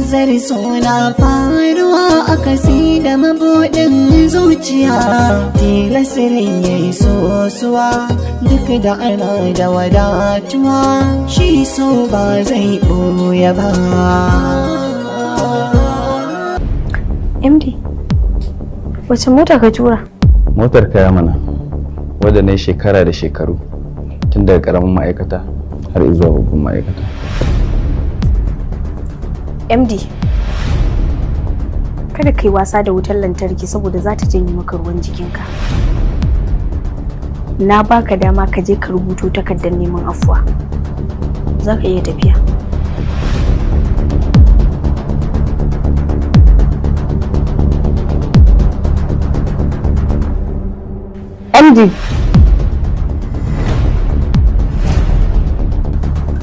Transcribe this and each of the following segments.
Izzar suna faruwa akasi da mabuɗin zuciya, tilasirin ya yi sosuwa duk da ana da wadatuwa, shi so ba zai ɓoye ba. MD, wace mota ka tura? Motar kaya mana, wadda na yi shekara da shekaru tun daga ƙaramin ma'aikata har zuwa babban ma'aikata. MD, kada kai wasa da wutar lantarki saboda za ta janye maka ruwan jikinka. Na baka dama ka je ka rubuto takardar neman afuwa. Za ka iya tafiya. MD,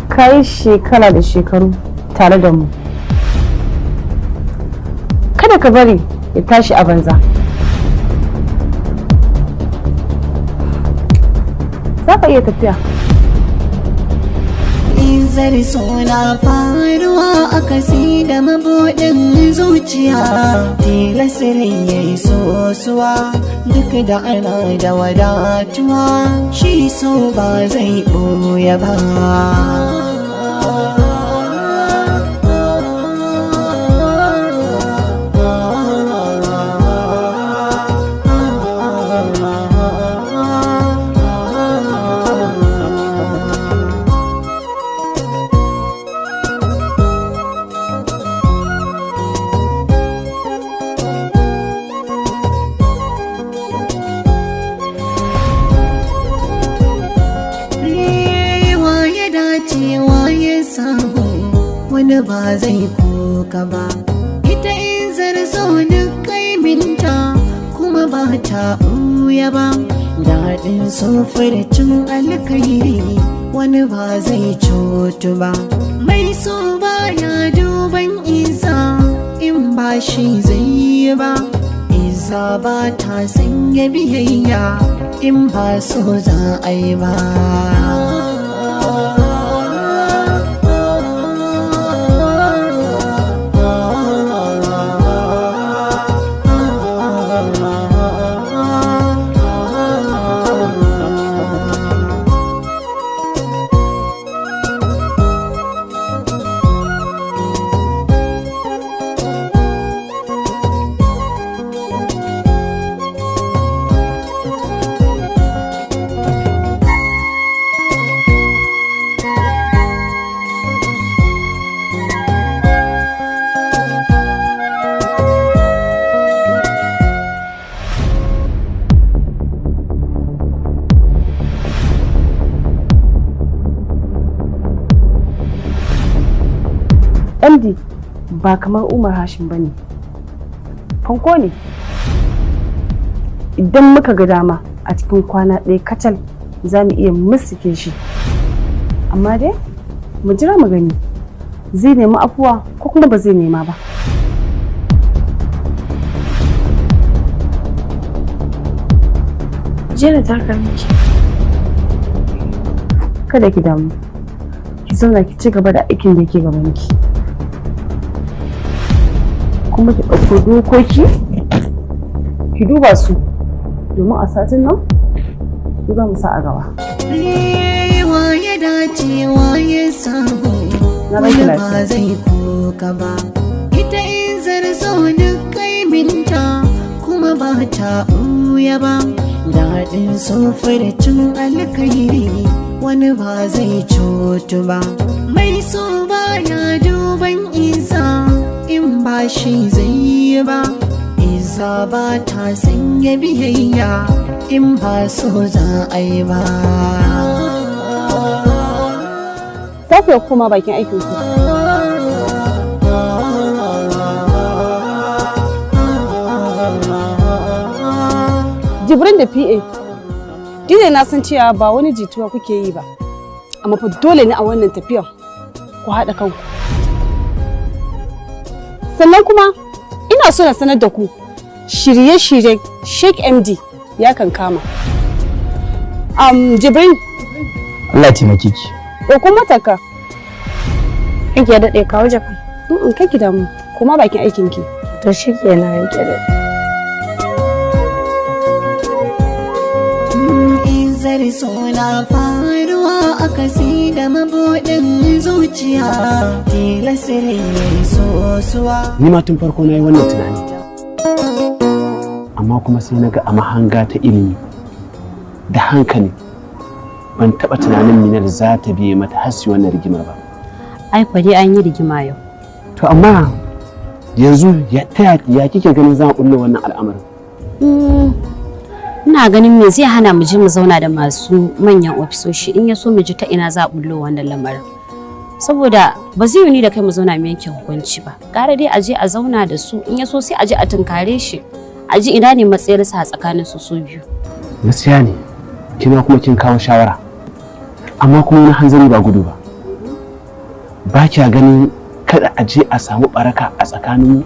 ka yi shekara da shekaru tare da mu. Kada ka bari ya tashi a banza. Za ka iya tafiya. Izzar suna faruwa akasi da mabuɗin zuciya, tilasirin ya yi sosuwa duk da ana da wadatuwa, shi so ba zai ɓoye ba. Wani ba zai koka ba, ita Izzar so duk kaiminta kuma ba ta ɓuya ba, daɗin sofircin alkairi wani ba zai cutu ba, mai so baya duban Izza in ba shi zai yi ba, Izza ba ta sanya biyayya in ba so za a yi ba. MD ba kamar Umar Hashim bane. Fanko ne. Idan muka ga dama a cikin kwana ɗaya kacal za mu iya musuke shi. Amma dai mu jira mu gani zai nemi afuwa ko kuma ba zai nema ba. Jera taka miki. Kada ki damu. Ki zauna ki ci gaba da aikin da yake gabanki. Kuma ki ɗauko dokoki ki duba su domin a satin nan su za mu sa a gaba. Wa ya dace wa ya samu wani ba zai koka ba, ita Izzar so duk kaiminta kuma ba ta ɓuya ba, daɗin sofircin alkairi wani ba zai cutu ba, mai so baya duban Izza in ba shi zai yi ba, Izza ba ta sanya biyayya in ba so za a yi ba. Safiya kuma bakin aikin ku. Jibrin da PA, dole na san cewa ba wani jituwa kuke yi ba, amma fa dole ne a wannan tafiyar ku haɗa kanku. Sannan kuma ina so na sanar da ku shirye-shiryen Sheikh MD ya kan kama. Jibrin. Allah ya taimake ki. Ɗauko mataka. Kike daɗe kawo jaka. Kai ki damu, kuma bakin aikin ki. To shikenan ranke da. Izzar suna faruwa akasi da mabuɗin zuciya, tilasirin yayi sosuwa. Ni ma tun farko na yi wannan tunani, amma kuma sai na ga a mahanga ta ilimi da hankali ban taɓa tunanin Minar za ta biye mata hasi wannan rigimar ba. Ai dai an yi rigima yau. To amma yanzu ya kike ganin za mu ɓullo wannan al'amarin? Ina ganin me zai hana mu je mu zauna da masu manyan ofisoshi in ya so mu ji ta ina za a bullo wannan lamarin. Saboda ba zai yi ni da kai mu zauna mu yanke hukunci ba. Gara dai a je a zauna da su in ya so sai a je a tunkare shi. A ji ina ne matsayarsa a tsakanin su biyu. Gaskiya ne, kina kuma kin kawo shawara. Amma kuma wani hanzari ba gudu ba. Ba kya ganin kada a je a samu baraka a tsakaninmu?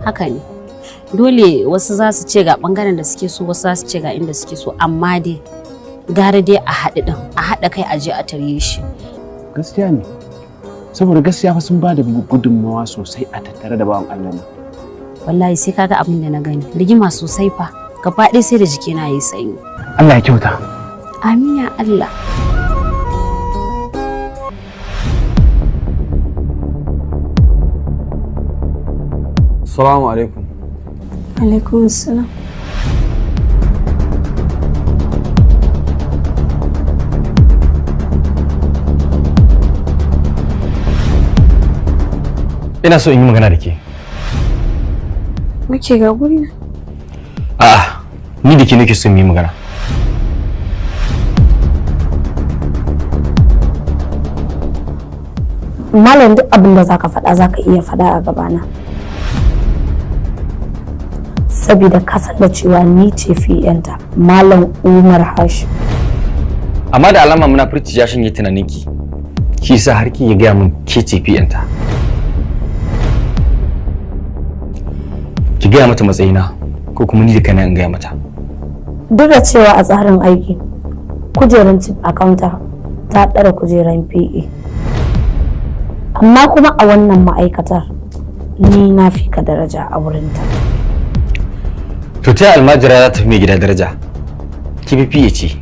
Haka ne. Dole wasu za su ce ga bangaren da suke so, wasu za su ce ga inda suke so, amma dai gara dai a haɗu ɗin, a haɗa kai a je a tarye shi. Gaskiya ne, saboda gaskiya fa sun ba da gudunmawa sosai a tattare da bawan Allah nan. Wallahi sai kaga abin da na gani, rigima sosai fa, gaba ɗaya sai da jikina yayi sanyi. Allah ya kyauta. Amin ya Allah. Assalamu alaikum. Alaikum assalam. Ina so in yi magana da ke. Muke ga guri na? A'a, ni da ke nake so mu yi magana. Malam duk abin da zaka faɗa zaka iya faɗa a gabana. Saboda ka san da cewa ni ce fiyanta Malam Umar Hashim. Amma da alama munafurci ya shanye tunaninki. Shi yasa har ki ya gaya min ke ce fiyanta. Ki gaya mata matsayina ko kuma ni da kaina in gaya mata. Duk da cewa a tsarin aiki kujeran chief accountant ta ɗara kujeran PA. Amma kuma a wannan ma'aikatar ni na fi ka daraja a wurinta. To ta almajira za ta fi mai gida daraja. Ki fi fiye ce,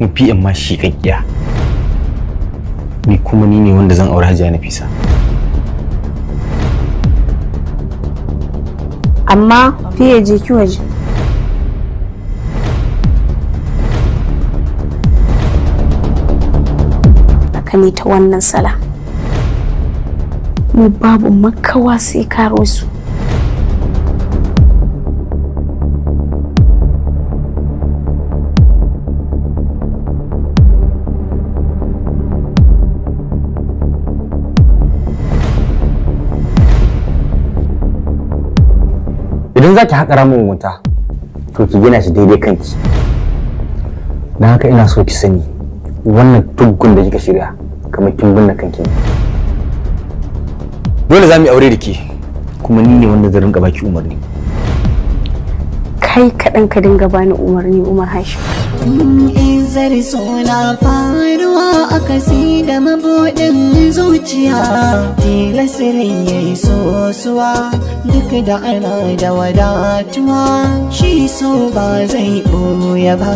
mu fiye ma shi kakkiya. Ni kuma ni ne wanda zan aure Hajiya Nafisa. Amma fiye je ki waje. Aka ne ta wannan sala. Mu babu makawa sai karo su. Idan za ki haƙa ramin wuta, to ki gina shi daidai kanki. Don haka ina so ki sani wannan tuggun da kika shirya kamar kin binne kanki ne. Dole za mu yi aure da ke, kuma ni ne wanda zan rinka baki umarni. Kai kaɗan ka dinga bani umarni Umar Hashim. Izzar suna faruwa akasi da mabuɗin zuciya, tilasirin yayi sosuwa duk da ana da wadatuwa, shi so ba zai ɓoye ba.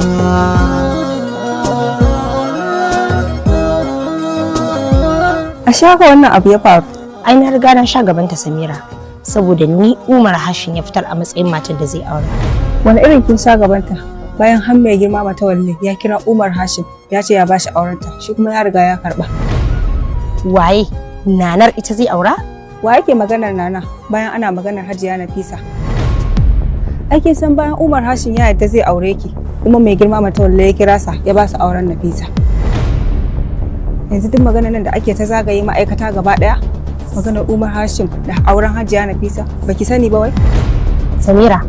A shaka wannan abu ya faru. Ai na riga na sha gaban ta Samira, saboda ni Umar Hashim ya fitar a matsayin matar da zai aure. Wani irin kin sha gabanta? Bayan har mai girma mata walle ya kira Umar Hashim ya ce ya bashi aurenta, shi kuma ya riga ya karba. Waye? Nanar ita zai aura? Wa yake maganar Nana bayan ana maganar Hajiya Nafisa? Ake san bayan Umar Hashim ya yadda zai aure ki, kuma mai girma mata walle ya kira sa ya ba su auren Nafisa. Yanzu duk maganar nan da ake ta zagaye ma'aikata gaba daya, maganar Umar Hashim da auren Hajiya Nafisa, baki sani ba wai? Samira,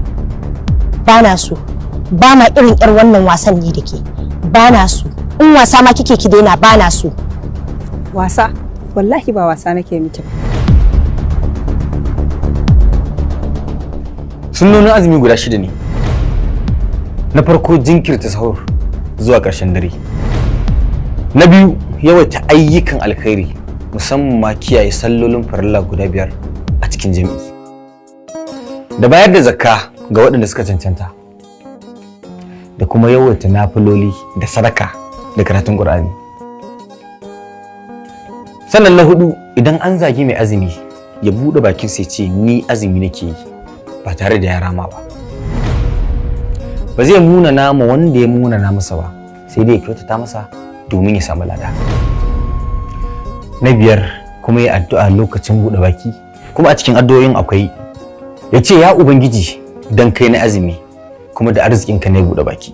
bana so. Ba ma irin yar wannan wasan ne da ke. Bana so. In wasa ma kike ki daina bana so. Wasa? Wallahi ba wasa nake miki ba. Sunnonin azumi guda 6 ne. Na farko jinkirta sahur zuwa ƙarshen dare. Na biyu yawaita ayyukan alkhairi musamman ma kiyaye sallolin farilla guda 5 a cikin jami'i da bayar da zakka ga waɗanda suka cancanta da kuma yawaita nafiloli da sadaka da karatun Qur'ani. Sannan na 4, idan an zagi mai azumi ya buɗe bakin sai ce ni azumi nake yi ba tare da ya rama ba. Ba zai munana ma wanda ya munana masa ba, sai dai ya kyautata masa domin ya samu lada. Na 5, kuma ya addu'a lokacin buɗe baki, kuma a cikin addu'o'in akwai ya ce ya Ubangiji dan kai na azumi kuma da arzikinka ne buɗe baki.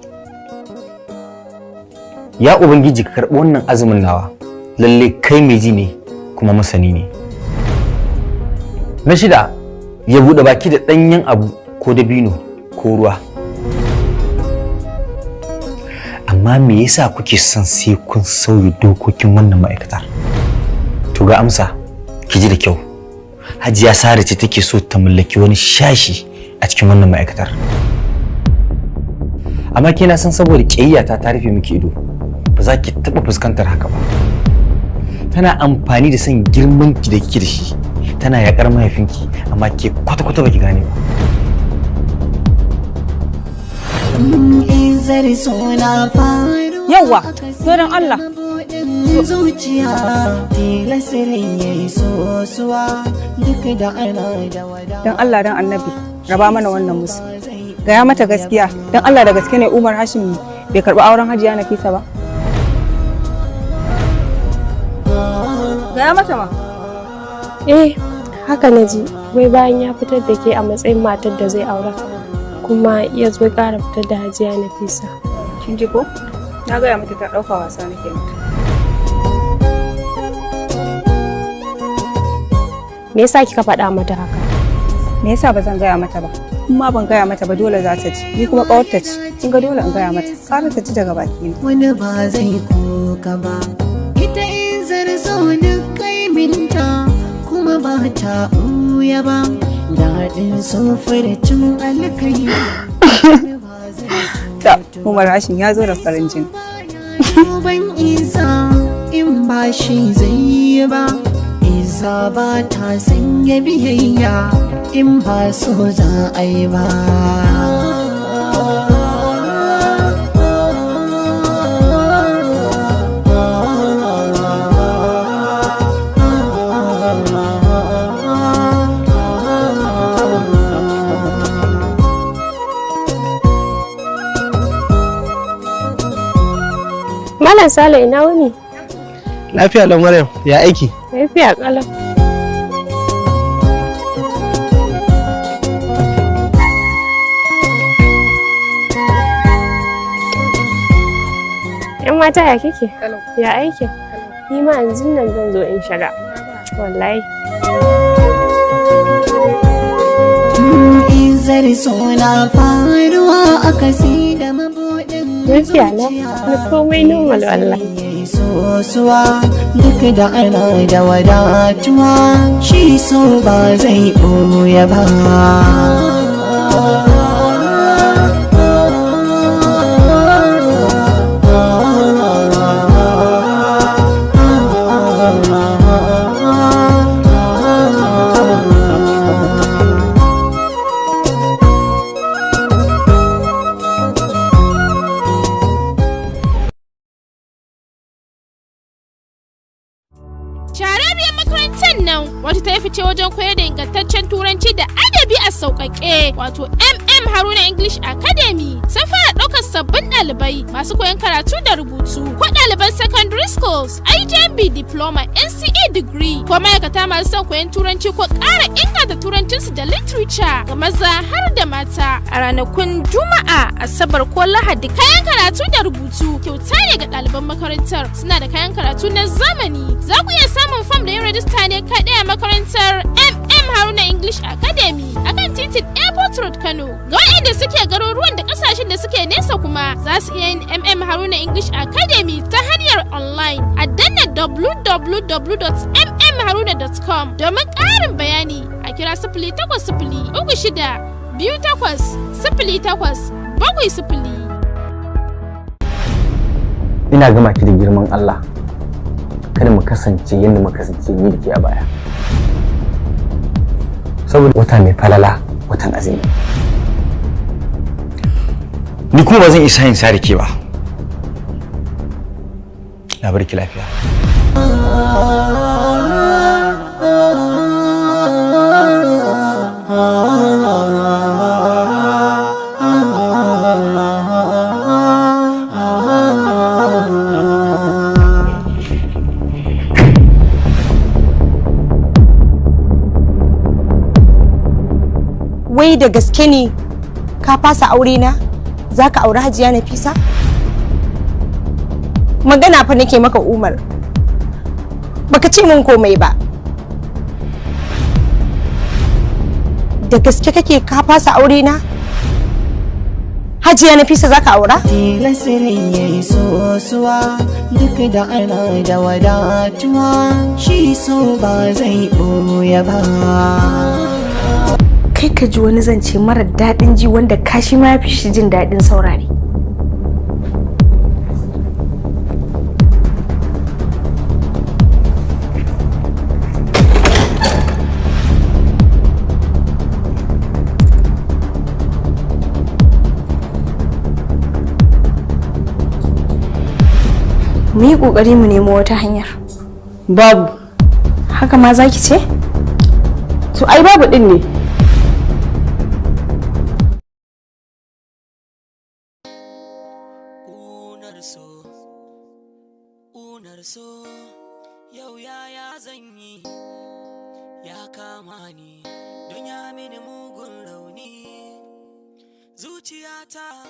Ya Ubangiji ka karɓi wannan azumin nawa, lalle kai mai ji ne kuma masani ne. Na 6, ya buɗe baki da ɗanyen abu ko dabino ko ruwa. Amma me yasa kuke son sai kun sauya dokokin wannan ma'aikatar? To ga amsa, ki ji da kyau. Hajiya Sare ce take so ta mallaki wani shashi a cikin wannan ma'aikatar. Amma kina san saboda ƙiyayyata ta rufe miki ido, ba za ki taɓa fuskantar haka ba. Tana amfani da son girman ki da kike da shi, tana yakar mahaifinki, amma ke kwata-kwata baki gane ba. Yawwa, so don Allah. Zuciya tilasirin ya yi sosuwa duk da ana da wada. Don Allah don Annabi, raba mana wannan musu. Gaya mata gaskiya, don Allah da gaske ne Umar Hashim bai karɓi auren Hajiya Nafisa ba. Gaya mata ma. Haka na ji, wai bayan ya fitar da ke a matsayin matar da zai aura, kuma ya zo ƙara fitar da Hajiya Nafisa. Kin ji ko? Na gaya mata ta ɗauka wasa nake mata. Me yasa kika faɗa mata haka? Me yasa ba zan gaya mata ba? In ma ban gaya mata ba dole za ta ci. Ni kuma ƙawarta ce. Kin ga dole in gaya mata. Ƙara ta ci daga baki. Wani ba zai koka ba. Ita Izzar so duk kai minta kuma ba ta ɓuya ba. Daɗin sofircin alkai. Ta Umar Hashim ya zo da farin jini. Ban isa in ba shi zai yi ba. Isa ba ta sanya biyayya in ba so za a yi ba. Malam Sale ina wuni? Lafiya lau Maryam, ya aiki? Lafiya kalau. Yan mata ya kike? Ya aikin? Ni ma yanzu nan zan zo in shiga. Wallahi. Izzar suna faruwa a kasi da mabuɗin Lafiya na komai normal wallahi. Sosuwa duk da ana da wadatuwa shi so ba zai ɓoye ba. wata ta yi fice wajen koyar da ingantaccen turanci da adabi a sauƙaƙe wato Haruna English Academy sun fara ɗaukar sabbin ɗalibai masu koyon karatu da rubutu ko ɗaliban secondary schools, IJMB diploma, NCE degree ko ma'aikata masu son koyon turanci ko ƙara inganta turancinsu da literature ga maza har da mata a ranakun Juma'a, Asabar ko Lahadi. Kayan karatu da rubutu kyauta ne ga ɗaliban makarantar. Suna da kayan karatu na zamani. Za ku iya samun fam da yin rajista ne kaɗai a makarantar Haruna English Academy akan titin Airport Road Kano. Ga waɗanda suke garuruwan da ƙasashen da suke nesa kuma za su iya yin Haruna English Academy ta hanyar online a danna www.mmharuna.com. Domin ƙarin bayani a kira 0800-28-08-70. Ina gama ki da girman Allah kada mu kasance yadda muka kasance ni da ke a baya. Saboda wata mai falala watan azumi. Ni kuma ba zan isa yin sa da ke ba. Na bar ki lafiya. Wai da gaske ne ka fasa aure na? Za ka auri Hajiya Nafisa? Magana fa nake maka Umar. Baka ce min komai ba. Da gaske kake ka fasa aure na? Hajiya Nafisa za ka aura? Tilasirin ya yi sosuwa duk da ana da wadatuwa shi so ba zai ɓoye ba. Kai ka ji wani zance mara daɗin ji wanda kashi ma ya fi shi jin daɗin saurare. Mu yi ƙoƙari mu nemo wata hanyar. Babu. Haka ma za ki ce? To ai babu ɗin ne. Yau yaya zan yi ya kama ni don ya mini mugun rauni. Zuciyata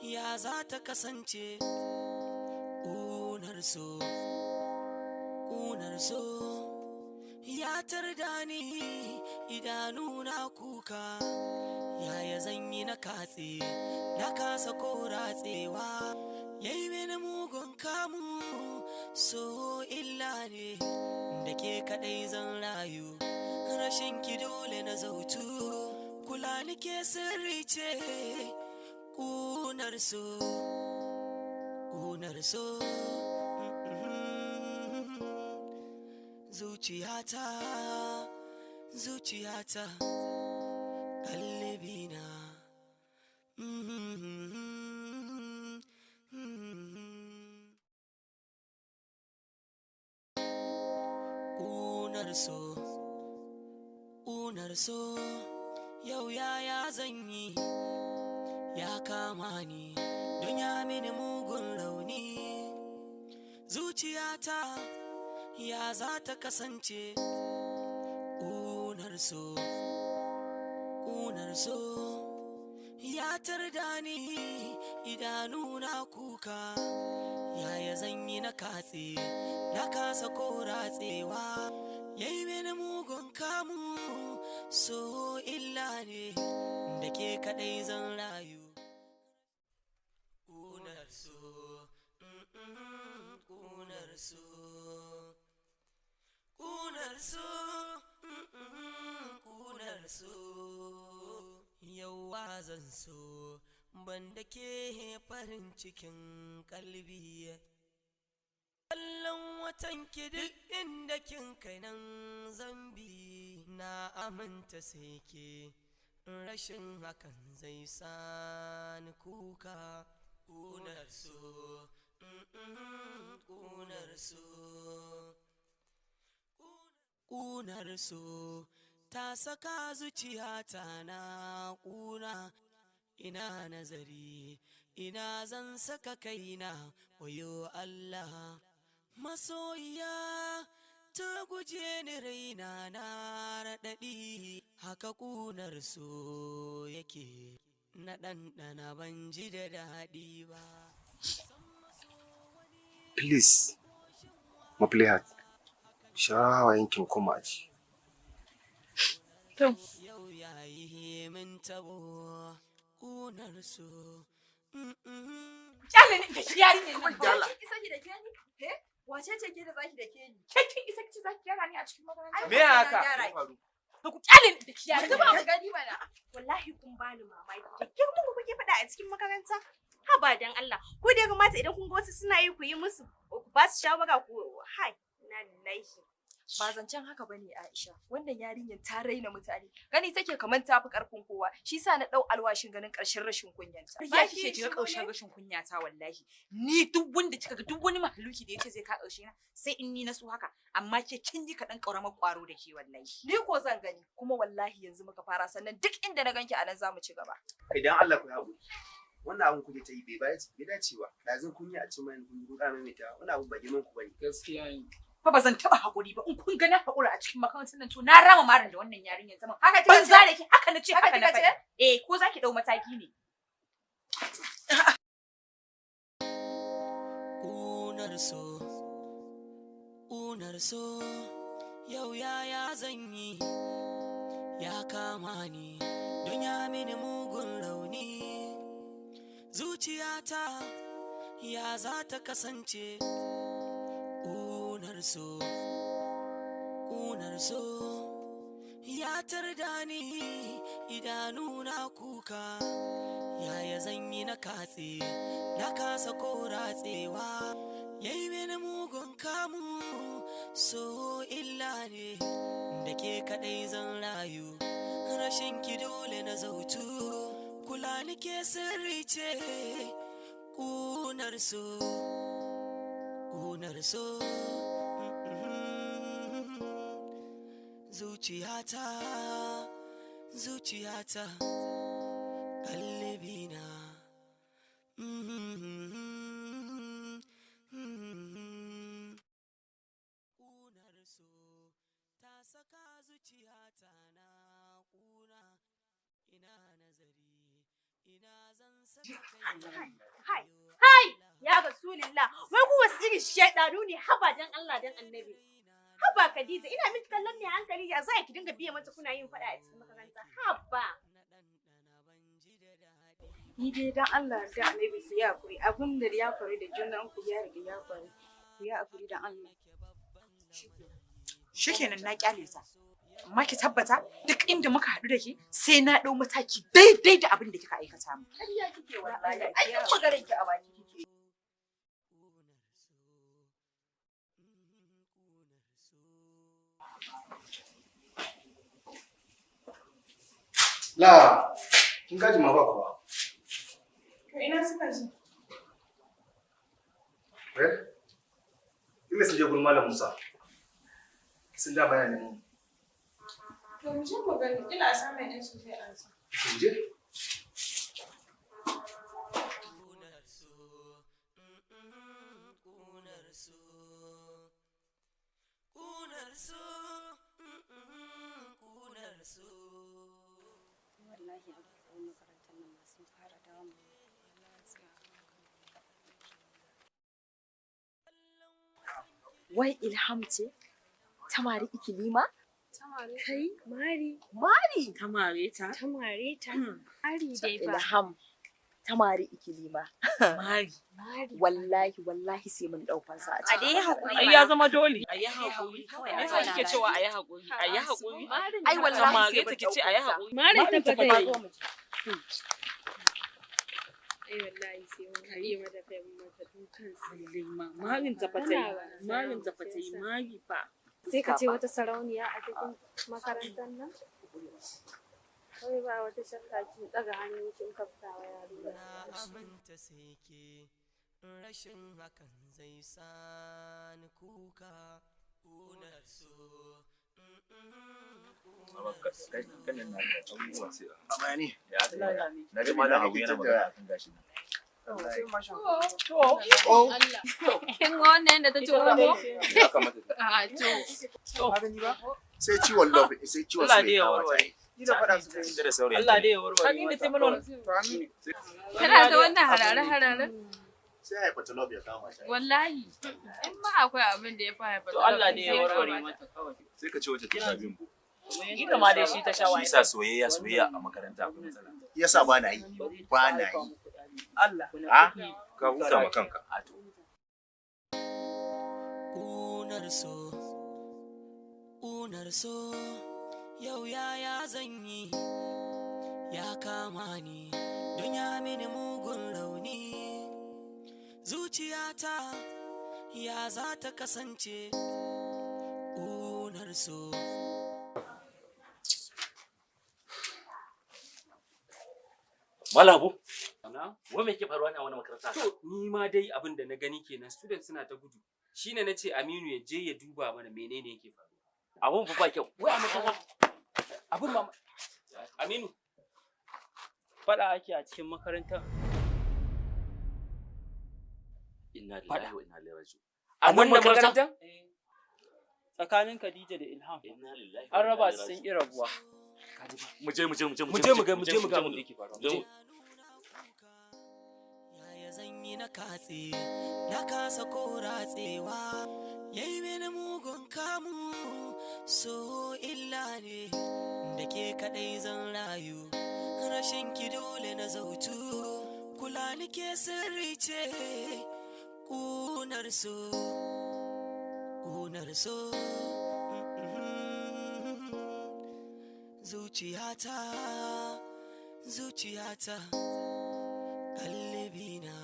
ya za ta kasance. Ƙunar so ya tarda ni idanuna kuka. Yaya zan yi na katse na kasa ko ratsewa. Yayi mini mugun kamu so illa ne da ke kadai zan rayu. Rashin ki dole na zautu kula ni ke sirri ce. Ƙunar so zuciyata kalbina. Ƙunar so yau yaya zan yi ya kama ni don ya mini mugun rauni. Zuciyata ya za ta kasance. Ƙunar so ya tarda ni idanuna kuka. Yaya zan yi na katse na kasa ko ratsewa. Yayi mini mugun kamu so illa ne da ke kadai zan rayu. Ƙunar so yauwa zan so banda ke farin cikin kalbi. Kallon watan ki duk inda kin kai nan zambi. Na aminta sai ke rashin hakan zai sa ni kuka. Ƙunar so ta saka zuciyata na ƙuna. Ina nazari ina zan saka kaina wayo Allah. Masoyiya ta guje ni raina na raɗaɗi. Haka ƙunar so yake na ɗanɗana ban ji da daɗi ba. Please, Maplehat, shara hawayenkin kuma aji. To. Yau yayi min tabo ƙunar so. Kyale ne da shi yari ne kawai jala. Isa ki da ke ni? Wace ce ke da zaki da ke ni? Ke kin isa ki zaki gyara ni a cikin makaranta? Me haka? Ya faru. Ku kyale ne da shi yari. Zuba mu gani mana. Wallahi kun bani mamaki. Da girman ku kuke faɗa a cikin makaranta? Haba dan Allah. Ku da ya kamata idan kun ga wasu suna yi ku yi musu. Ku ba su shawara ku hai. inna lillahi. Ba zancen haka bane Aisha. Wannan yarinyar ta raina mutane. Gani take kaman ta fi karfin kowa. Shi sa na dau alwashin ganin karshen rashin kunyanta. Ya kike kiga karshen rashin kunya ta wallahi. Ni duk wanda kika ga duk wani mahaluki da yace zai ka karshe na sai in ni na so haka. Amma ke kin yi kadan kauramar kwaro da ke wallahi. Ni ko zan gani kuma wallahi yanzu muka fara sannan duk inda na ganki anan zamu ci gaba. Idan Allah ku haƙuri. Wannan abun kuke ta yi bai dace ba. Ɗazun kun yi a cikin mai kun guda mai ta. Wannan abun ba girman ku bane. Gaskiya ne. Fa ba zan taba hakuri ba in kun ga na hakura a cikin makarantar nan to na rama marin da wannan yarinyar zaman. Haka kika ce da ki haka nace haka na faɗi. Ko zaki dau mataki ne. Unar so yau yaya zan yi ya kama ni don ya mini mugun rauni zuciyata ya za ta kasance. Unar so ya tarda ni idanuna kuka yaya zan yi na katse na kasa ko ratsewa yayi mini mugun kamu so illa ne da ke kadai zan rayu rashin ki dole na zautu kula nike sirri ce unar so zuciyata kallibina unar so ta saka zuciyata na kuna ina nazari ina zan saka Hai, ya Rasulillah, wai ku wasu irin shaidanu ne haba dan Allah dan Annabi. Haba Khadija, ina miki kallon ne hankali ya za ki dinga biye mata kuna yin faɗa a cikin makaranta. Haba. Ni dai dan Allah da Annabi su ya kuri abin da ya faru da junan ku ya riga ya faru. Ku ya kuri dan Allah. Shikenan na kyale ta. Amma ki tabbata duk inda muka haɗu da ke sai na ɗau mataki daidai da abin da kika aikata mu. Kariya kike wallahi. Ai duk maganar ki a baki kike. La, kin gaji ma ba kuwa. Ina suka ji. Ina sun je gurin Malam Musa. Sun da bayanin mu. To mu je mu gani ina samun ɗin su sai an sa. Sun je? Wallahi abokan makarantar nan ma sun fara damu. Wai Ilham ce? Tamari ikilima? Kai, Mari. Mari? Tamare ta. Tamare ta. Mari dai ba. Ilham. Tamari ikilima. Mari. Wallahi sai mun daukan sa a dai hakuri. Ai ya zama dole. Ayi hakuri. Me yasa kike cewa ayi hakuri? Ayi hakuri. Ai wallahi sai take ce ayi hakuri. Mari ta fata. Ai wallahi sai mun kare mata kai mata dukan sallima. Marin ta fata. Marin ta fata mari fa. Sai ka ce wata sarauniya a cikin makarantar nan? Kawai ba wata shakka kin daga hannu kin kafta wa yarinya. Aminta sai ke rashin hakan zai sa ni kuka unar so. Na ji malam Habu yana magana akan gashi. Kin ga wannan da ta ce ko? Ya kamata. Sai ciwon love, sai ciwon sai. Ni da faɗa su kai da saurayi. Allah dai ya warware. Kan inda ta mana Kana da wannan harare. Sai hepatolog ya kama shi. Wallahi. In ma akwai abin da ya fi hepatolog. To Allah ne ya warware mata kawai. Sai ka ce wacce ta bin bu. Ita ma dai shi ta sha wani. Shi sa soyayya a makaranta akwai matsala. Yasa ba na yi. Ba na yi. Allah. Ka huta ma kanka. Unar so yau yaya zan yi ya kama ni don ya mini mugun rauni zuciyata ya za ta kasance ƙunar so. Malabu, wai me ke faruwa ne a wani makaranta? To, ni ma dai abin da na gani kenan students suna ta gudu. Shine na ce Aminu ya je ya duba mana menene yake faruwa. Abun fa ba kyau. Wai a makaranta. Abin ma Aminu. Faɗa ake a cikin makarantar. Inna lillahi wa inna ilaihi raji'un. A wannan makarantar? Tsakanin Khadija da Ilham. Inna lillahi. An raba su sun ƙi rabuwa. Mu je mu ga abin da yake faruwa. Yaya zan yi na katse, na kasa ko ratsewa, yayi mini mugun kamu, so illa ne, da ke kaɗai zan rayu, rashin ki dole na zautu, kula ni ke sirri ce, ƙunar so, ƙunar so. Zuciyata, zuciyata, kalbina.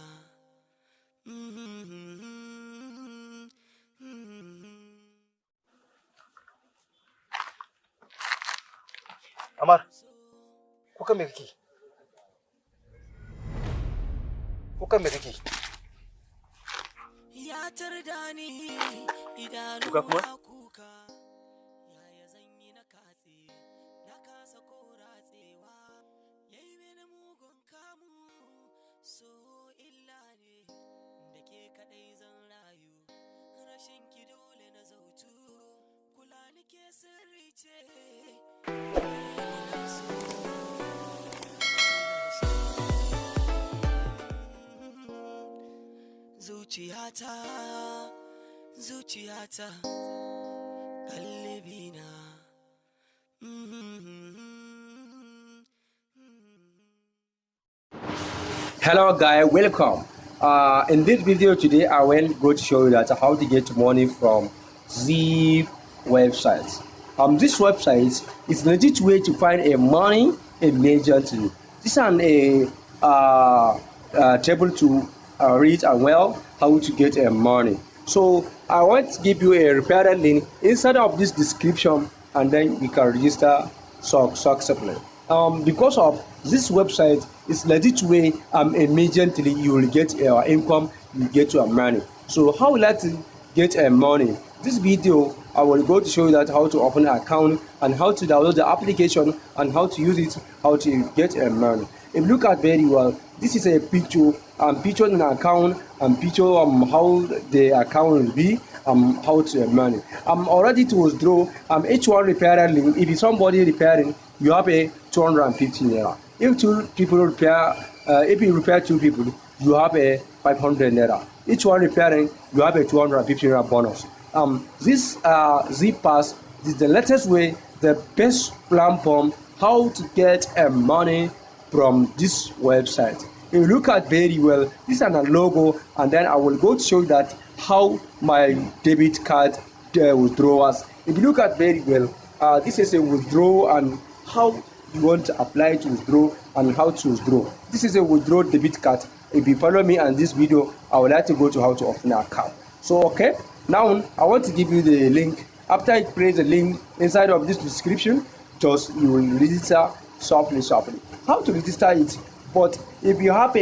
Amar, kuka me kake? Kuka me kake? Ya tarda ni idanu Kuka kuma? Zuciyata, zuciyata, kalbina. Hello guys, welcome. In this video today, I will go to show you that how to get money from Zip websites. This website is a legit way to find a money immediately. This is an table to read and well how to get money. So I want to give you a referral link inside of this description, and then you can register successfully. Because of this website is legit way, immediately you will get your income, you get your money. So how will I get money? This video I will go to show you that how to open an account and how to download the application and how to use it, how to get money. If you look at very well, this is a picture, picture an account and picture how the account will be, how to money. I'm already to withdraw each one referral link. If it's somebody repairing, you have a 250 naira. If two people repair, if you repair two people, you have a 500 naira. Each one repairing, you have a 250 naira bonus. This Zip Pass is the latest way, the best platform how to get money from this website. If you look at very well, this is a logo, and then I will go to show you that how my debit card withdrawals. If you look at very well, this is a withdrawal and how you want to apply to withdraw and how to withdraw. This is a withdraw debit card. If you follow me on this video, I would like to go to how to open an account. So okay, now I want to give you the link. After you press the link inside of this description, just you will register softly. How to register it? But if you have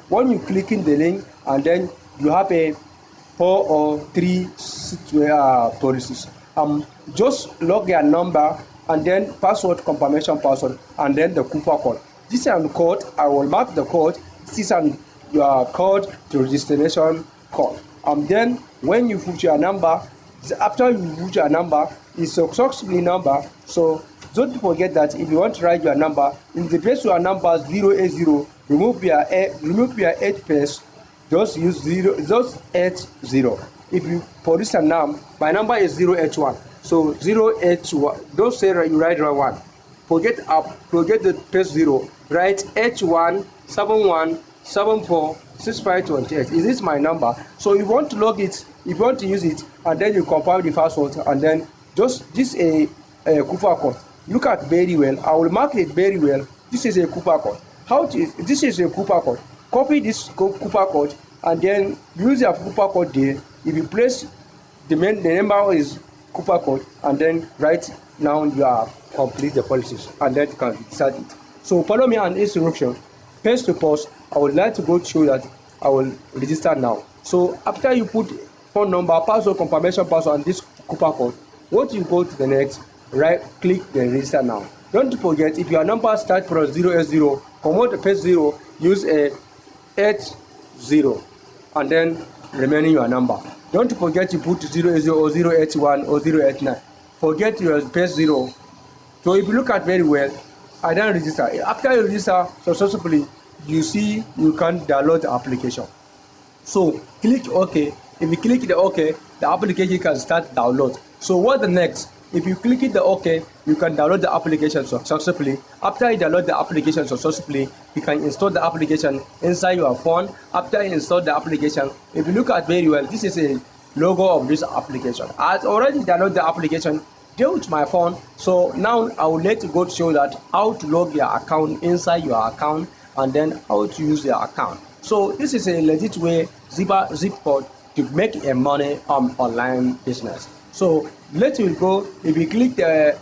when you click in the link and then you have 4 or 3 policies, just log your number and then password, confirmation password, and then the coupon code. This is a code. I will mark the code. This is your code to registration code. Then when you put your number, after you put your number, it's a successfully number. So don't forget that if you want to write your number, in the place your number 080, remove your 8 place, just use 080. If you for this now, my number is 081. So 081. Don't say you write wrong one. Forget the place 0. Write 81 71 74 6528. Is this my number? So you want to log it, if you want to use it, and then you confirm the password, and then just this a coupon code. Look at very well. I will mark it very well. This is a coupon code. This is a coupon code. Copy this coupon code and then use your coupon code there. If you place the number is coupon code and then write down your complete the policies and then you can start it. So follow me on instruction. Paste to post. I would like to go show that I will register now. So after you put phone number, password, confirmation password and this coupon code, once you go to the next, right click the register now. Don't forget, if your number starts from 080, promote the first 0, use a 80 and then remaining your number. Don't forget to put 080 or 081 or 089. Forget your first 0. So if you look at very well, I then register. After you register successfully, you see you can download the application. So click OK. If you click the OK, the application can start download. So what the next? If you click it the OK, you can download the application successfully. After you download the application successfully, you can install the application inside your phone. After you install the application, if you look at very well, this is a logo of this application. I already downloaded the application there with my phone. So now I will let you go to show that how to log your account inside your account and then how to use your account. So this is a legit way zip code to make a money on online business. So let me go. If you click the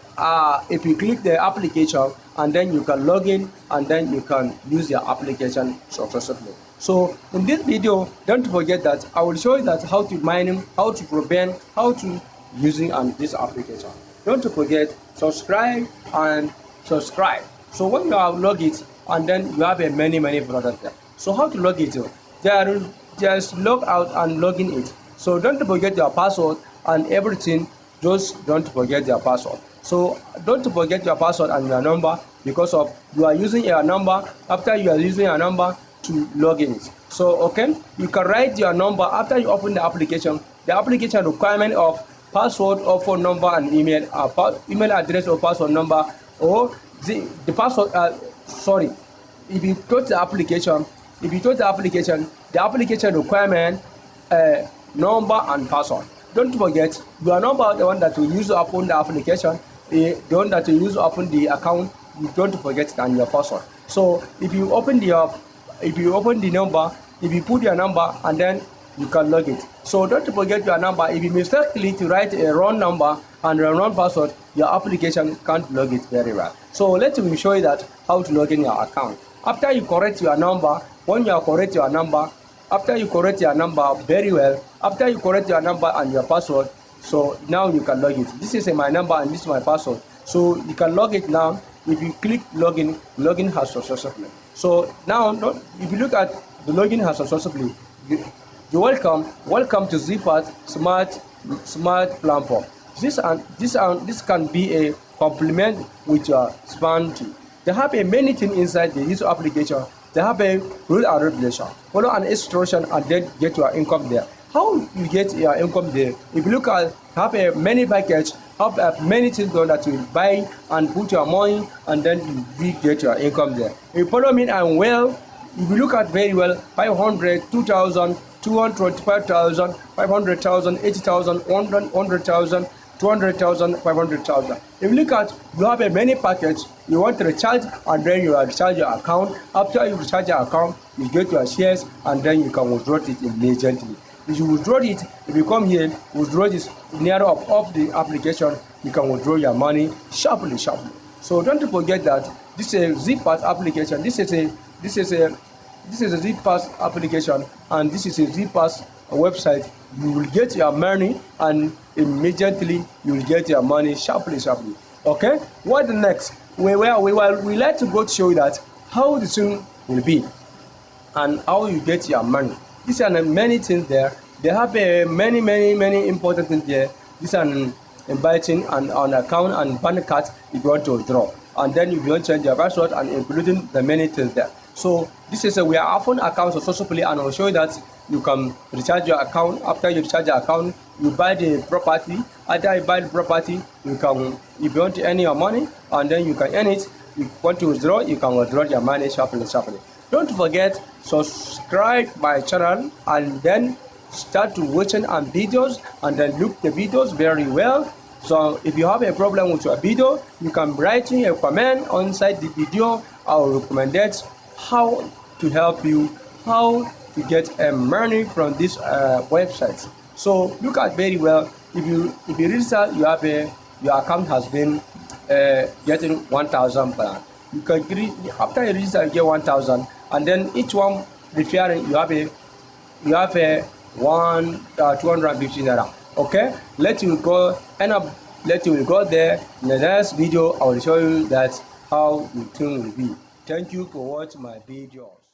application and then you can log in and then you can use your application successfully. So in this video, don't forget that I will show you that how to mine, how to prevent, how to using on this application. Don't forget subscribe and subscribe. So when you have log it and then you have a many products there. So how to log it? Just log out and log in it. So don't forget your password and everything. Just don't forget your password. So don't forget your password and your number because of you are using your number. After you are using your number to log in. So okay, you can write your number after you open the application. The application requirement of password or phone number and email address or password number or the password. Sorry, if you go to the application, the application requirement number and password. Don't forget your number, the one that you use to open the application, the one that you use to open the account. You don't forget it and your password. So if you open the number, if you put your number and then you can log it. So don't forget your number. If you mistakenly to write a wrong number and a wrong password, your application can't log it very well. So let me show you that how to log in your account. After you correct your number, when you correct your number, after you correct your number very well, after you correct your number and your password, so now you can log it. This is my number and this is my password. So you can log it now. If you click login has successfully. So now if you look at the login has successfully, you're welcome to Zippat smart platform. This can be a complement with your spam. They have many things inside this application. They have a rule and regulation. Follow an instruction and then get your income there. How you get your income there? If you look at have a many package, have many things that you buy and put your money and then you get your income there. If you follow me and well, if you look at very well, 500, 2,000, 225,000, 500,000, 80,000, 100,000, 200,000, 500,000. If you look at, you have a many package, you want to recharge and then you recharge your account. After you recharge your account, you get your shares and then you can withdraw it immediately. If you withdraw it, if you come here, withdraw this near of the application, you can withdraw your money sharply. So don't forget that this is a Zippat application. This is a Zippat application and this is a Zippat website. You will get your money and immediately you will get your money sharply. Okay, what the next? We like to go to show you that how the thing will be and how you get your money. These are many things there. They have many important things there. These are inviting and on account and bank card if you want to withdraw, and then if you want to change your password and including the many things there. So this is we are open accounts successfully, and I'll show you that you can recharge your account. After you recharge your account, you buy the property. After you buy the property, you can, if you want to earn your money, and then you can earn it. If you want to withdraw, you can withdraw your money sharply. Don't forget, subscribe my channel and then start to watching on videos and then look the videos very well. So if you have a problem with your video, you can write me a comment inside the video. I will recommend how to help you, how to get money from this website. So look at very well. If you register, your account has been getting 1,000 per annum. You can after you register, you get 1,000, and then each one referring you have a 250 naira. Okay, let you go there. In the next video, I will show you that how the thing will be. Thank you for watching my videos.